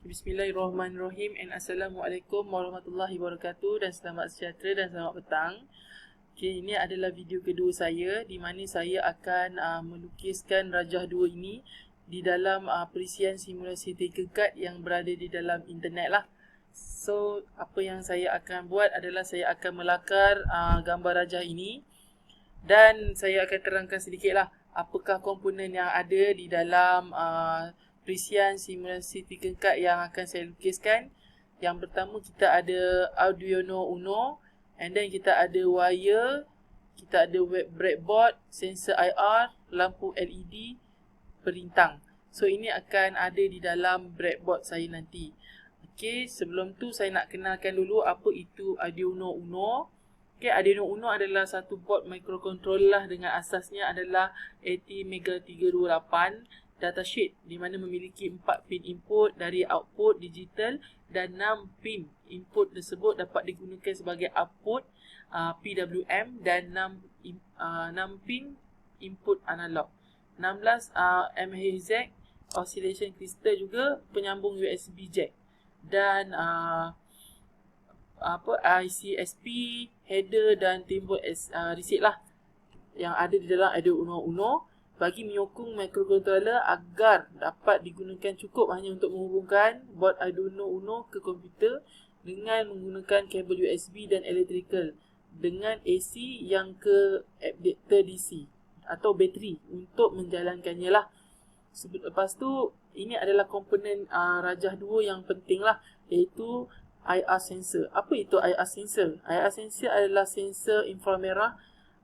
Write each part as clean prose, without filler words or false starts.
Bismillahirrahmanirrahim and Assalamualaikum warahmatullahi wabarakatuh dan selamat sejahtera dan selamat petang. Okay, ini adalah video kedua saya di mana saya akan melukiskan Rajah 2 ini di dalam perisian simulasi tingkat yang berada di dalam internet lah. So, apa yang saya akan buat adalah saya akan melakar gambar Rajah ini dan saya akan terangkan sedikit lah apakah komponen yang ada di dalam perisian simulasi tingkat yang akan saya lukiskan. Yang pertama kita ada Arduino Uno, and then kita ada wire, kita ada breadboard, sensor IR, lampu LED, perintang. So ini akan ada di dalam breadboard saya nanti. Okey, sebelum tu saya nak kenalkan dulu apa itu Arduino Uno. Okey, Arduino Uno adalah satu board microcontroller dengan asasnya adalah ATmega328 datasheet di mana memiliki 4 pin input dari output digital dan 6 pin input tersebut dapat digunakan sebagai output PWM dan 6 pin input analog. 16 MHz oscillation crystal juga, penyambung USB jack dan ICSP, header dan timbul receipt lah yang ada di dalam Arduino Uno bagi menyokong microcontroller agar dapat digunakan cukup hanya untuk menghubungkan board Arduino Uno ke komputer dengan menggunakan kabel USB dan electrical dengan AC yang ke adapter DC atau bateri untuk menjalankannya lah. Lepas tu, ini adalah komponen Rajah 2 yang penting lah, iaitu IR sensor. Apa itu IR sensor? IR sensor adalah sensor inframerah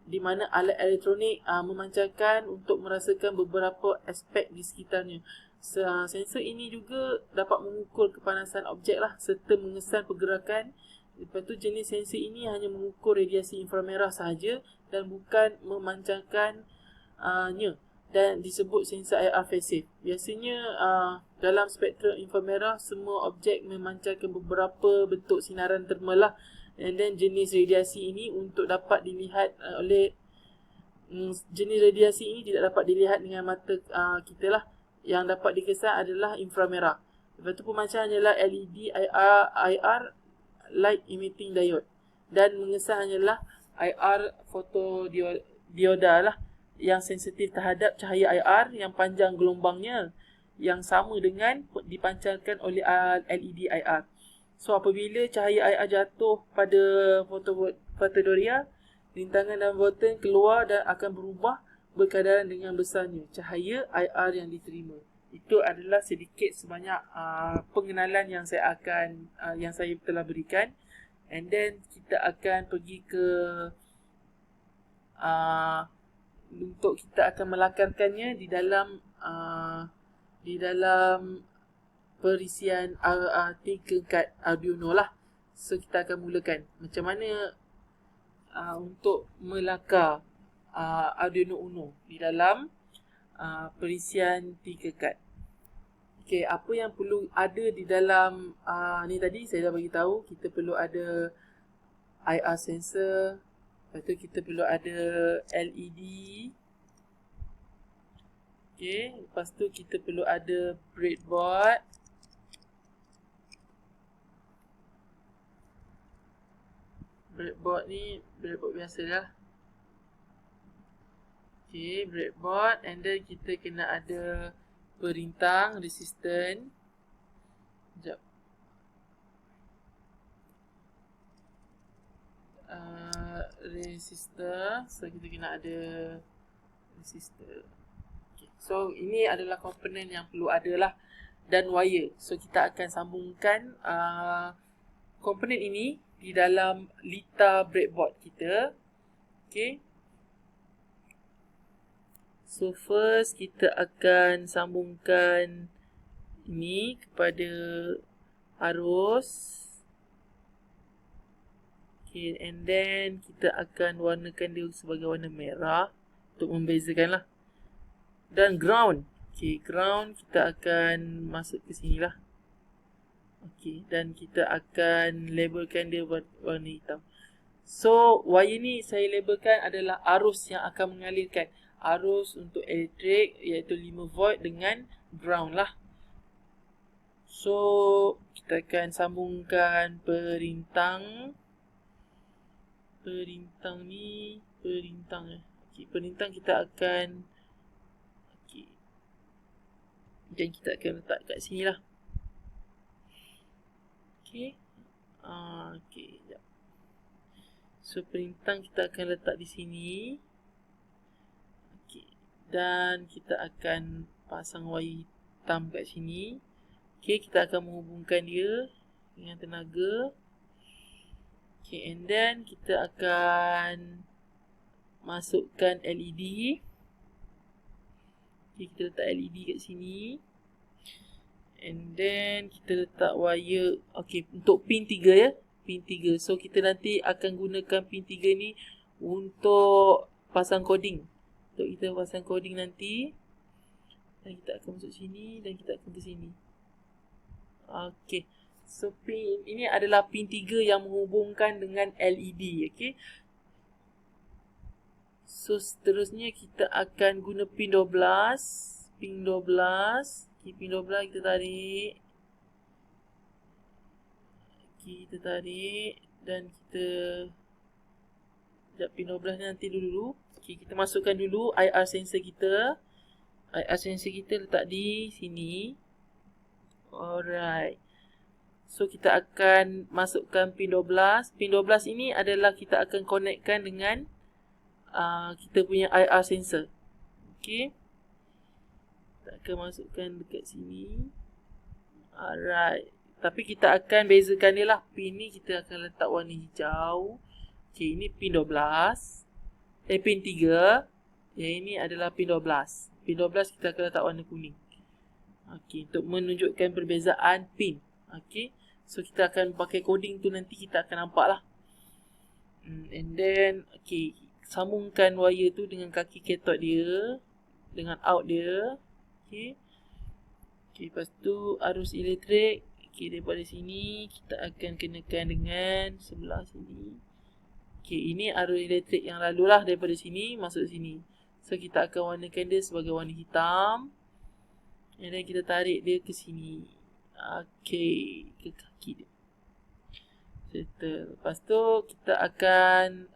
di mana alat elektronik memancarkan untuk merasakan beberapa aspek di sekitarnya. Sensor ini juga dapat mengukur kepanasan objek lah serta mengesan pergerakan. Lepas tu jenis sensor ini hanya mengukur radiasi inframerah sahaja dan bukan memancarkannya dan disebut sensor IR passive. Biasanya dalam spektrum inframerah semua objek memancarkan beberapa bentuk sinaran termal lah. And then jenis radiasi ini untuk dapat dilihat jenis radiasi ini tidak dapat dilihat dengan mata kita lah. Yang dapat dikesan adalah inframerah. Lepas tu pemancaran hanyalah LED, IR light emitting diode, dan mengesan hanyalah IR photodioda lah yang sensitif terhadap cahaya IR yang panjang gelombangnya yang sama dengan dipancarkan oleh LED IR. So apabila cahaya IR jatuh pada fotodoria, rintangan dan volten keluar dan akan berubah berkadaran dengan besarnya cahaya IR yang diterima. Itu adalah sedikit sebanyak pengenalan yang saya telah berikan. And then kita akan pergi ke untuk kita akan melakarkannya di dalam perisian tingkat Arduino lah. So kita akan mulakan macam mana untuk melakar Arduino Uno di dalam perisian tingkat. Okey, apa yang perlu ada di dalam ni tadi saya dah bagi tahu. Kita perlu ada IR sensor, lepas tu kita perlu ada LED. Okey, lepas tu kita perlu ada breadboard. Breadboard ni breadboard biasa lah. Okey, breadboard, and then kita kena ada perintang, resistor. Sekejap. Resistor. So kita kena ada resistor. Okay. So ini adalah komponen yang perlu ada lah. Dan wire. So kita akan sambungkan komponen ini di dalam lita breadboard kita. Okay. So first kita akan sambungkan ini kepada arus. Okay, and then kita akan warnakan dia sebagai warna merah untuk membezakan lah. Dan ground. Okay, ground kita akan masuk ke sini lah. Okay, dan kita akan labelkan dia warna hitam. So wire ni saya labelkan adalah arus yang akan mengalirkan. Arus untuk elektrik iaitu 5 volt dengan ground lah. So kita akan sambungkan perintang ni, perintang kita akan dan kita akan letak kat sini lah. Sekejap. So perintang kita akan letak di sini. Dan kita akan pasang wire hitam kat sini. Kita akan menghubungkan dia dengan tenaga. And then kita akan masukkan LED. Kita letak LED kat sini. And then kita letak wire. Untuk pin 3 ya. Pin 3. So kita nanti akan gunakan pin 3 ni untuk pasang coding. Untuk kita pasang coding nanti. Dan kita akan masuk sini dan kita akan ke sini. So pin ini adalah pin 3 yang menghubungkan dengan LED. So seterusnya kita akan guna pin 12. Pin 12. Pin 12 kita tarik. Kita tarik. Dan kita pin 12 ni nanti dulu. Kita masukkan dulu IR sensor kita. IR sensor kita letak di sini. Alright. So kita akan masukkan pin 12. Pin 12 ini adalah kita akan connectkan dengan kita punya IR sensor. Kita akan masukkan dekat sini. Alright. Tapi kita akan bezakan dia lah. Pin ni kita akan letak warna hijau. Ini pin 12. Pin 3. Yang ini adalah pin 12. Pin 12 kita akan letak warna kuning. Untuk menunjukkan perbezaan pin. So kita akan pakai coding tu nanti kita akan nampak lah. And then sambungkan wire tu dengan kaki cathode dia, dengan out dia. Lepas tu arus elektrik daripada sini kita akan kenakan dengan sebelah sini. Ini arus elektrik yang lalu lah daripada sini masuk sini. So kita akan warnakan dia sebagai warna hitam. And then kita tarik dia ke sini. Ke kaki dia. Settle. Lepas tu kita akan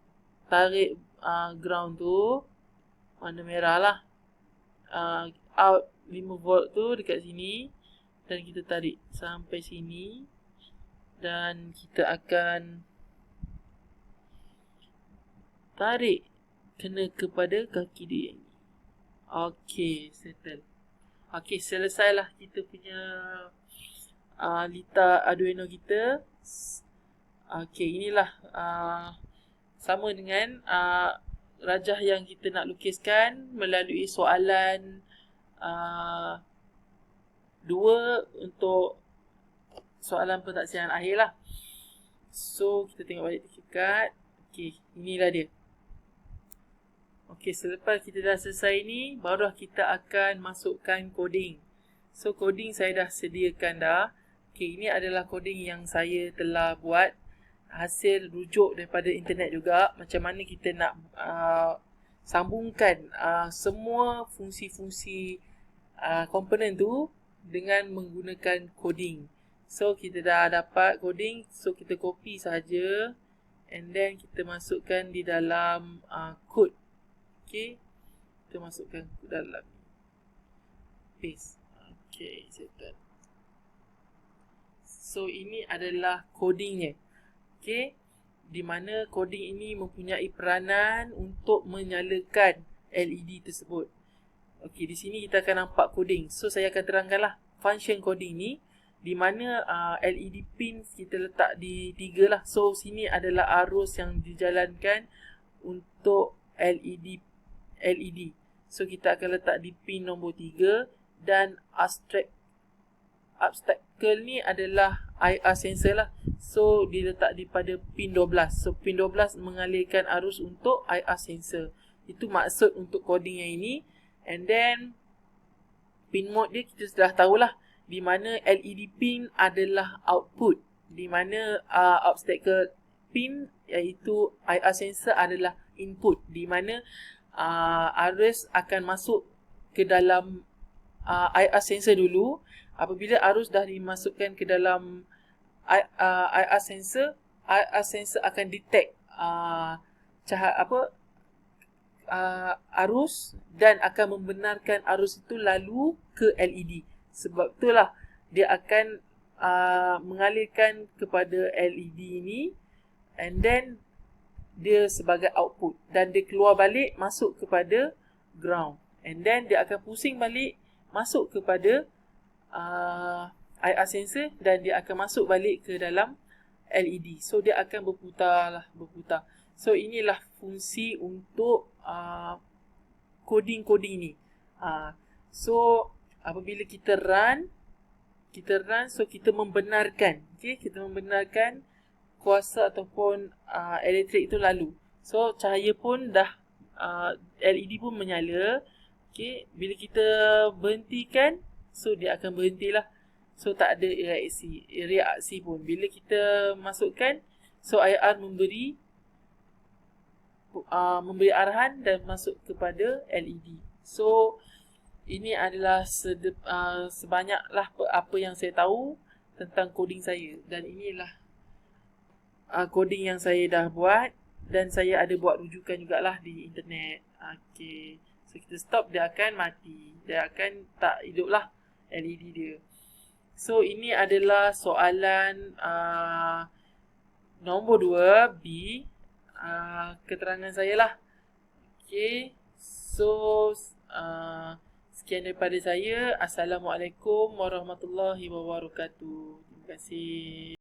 tarik ground tu warna merah lah. Out 5 volt tu dekat sini. Dan kita tarik sampai sini. Dan kita akan tarik kena kepada kaki dia ni. Settle. Selesailah kita punya litar Arduino kita. Inilah sama dengan rajah yang kita nak lukiskan melalui soalan 2 untuk soalan pentaksiran akhir lah. So kita tengok balik dekat. Inilah dia. Selepas kita dah selesai ni, barulah kita akan masukkan coding. So coding saya dah sediakan dah. Ini adalah coding yang saya telah buat. Hasil rujuk daripada internet juga. Macam mana kita nak sambungkan semua fungsi-fungsi komponen tu dengan menggunakan coding. So kita dah dapat coding. So kita copy sahaja. And then kita masukkan di dalam code. Kita masukkan ke dalam paste. Settle. So ini adalah codingnya. Di mana coding ini mempunyai peranan untuk menyalakan LED tersebut. Di sini kita akan nampak coding. So saya akan terangkanlah function coding ni. Di mana LED pin kita letak di 3 lah. So sini adalah arus yang dijalankan untuk LED. So kita akan letak di pin nombor 3. Dan obstacle ni adalah IR sensor lah. So diletak di pada pin 12. So pin 12 mengalirkan arus untuk IR sensor. Itu maksud untuk coding yang ini. And then pin mode dia kita sudah tahulah. Di mana LED pin adalah output. Di mana obstacle pin iaitu IR sensor adalah input. Di mana arus akan masuk ke dalam IR sensor dulu. Apabila arus dah dimasukkan ke dalam IR sensor akan detect arus dan akan membenarkan arus itu lalu ke LED. Sebab itulah dia akan mengalirkan kepada LED ini, and then dia sebagai output, dan dia keluar balik masuk kepada ground, and then dia akan pusing balik masuk kepada IR sensor, dan dia akan masuk balik ke dalam LED. So dia akan berputar. So inilah fungsi untuk coding ni. So apabila kita run, so kita membenarkan, kita membenarkan kuasa ataupun elektrik itu lalu. So cahaya pun dah LED pun menyala. Bila kita berhentikan, so dia akan berhentilah. So tak ada reaksi pun. Bila kita masukkan, so IR memberi arahan dan masuk kepada LED. So ini adalah sebanyaklah apa yang saya tahu tentang coding saya, dan inilah coding yang saya dah buat, dan saya ada buat rujukan jugalah di internet. So kita stop, dia akan mati, dia akan tak hidup lah LED dia. So ini adalah soalan nombor 2 B, keterangan saya lah. So sekian daripada saya. Assalamualaikum warahmatullahi wabarakatuh. Terima kasih.